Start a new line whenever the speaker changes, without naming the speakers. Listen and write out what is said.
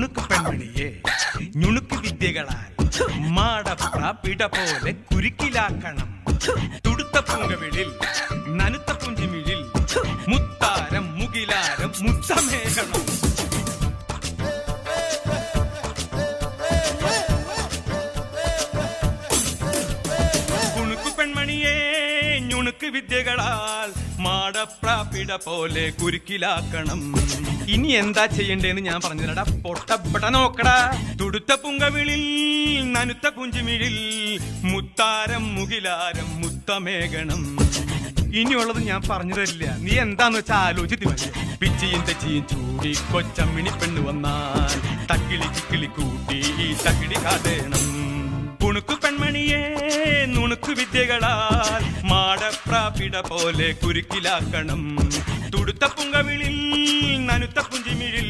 നുണുക്ക് പെൺമണിയെ ഞുണുക്ക് വിദ്യകളാൽ മാടപ്രാപിട പോലെ കുരുക്കിലാക്കണം. തുടുത്ത പൂങ്കവിളിൽ നനുത്ത പുഞ്ചിമിഴിൽ മുത്താരം മുകിലാരം മുത്തമേകണം. കുണുക്കു പെൺമണിയെ ഞുണുക്ക് വിദ്യകളാൽ മാടപ്രാപിട പോലെ കുരുക്കിലാക്കണം. ഇനി എന്താ ചെയ്യണ്ടേന്ന് ഞാൻ പറഞ്ഞില്ലടാ, പൊട്ടപ്പെട്ട നോക്കടാ. തുടുത്ത പുങ്കവിളിൽ നനുത്ത പുഞ്ചിമിഴിൽ മുത്താരം മുകിലാരം മുത്തമേകണം. ഇനിയുള്ളത് ഞാൻ പറഞ്ഞു തരില്ല, നീ എന്താന്ന് വെച്ചാ ആലോചിച്ച് മതി. പിച്ചിയും തെച്ചിയും ചൂടി കൊച്ചമ്മിണി പെണ്ണ് വന്നാൽ തക്കിളി കിക്കിളി കൂട്ടി തക്കിടി കാട്ടേണം. കുണുക്കു പെൺമണിയെ നുണുക്കു വിദ്യകളാൽ മാടപ്രാപിട പോലെ കുരുക്കിലാക്കണം. തുടുത്ത പുങ്കവിളിൽ നനുത്ത പുഞ്ചിമിഴിൽ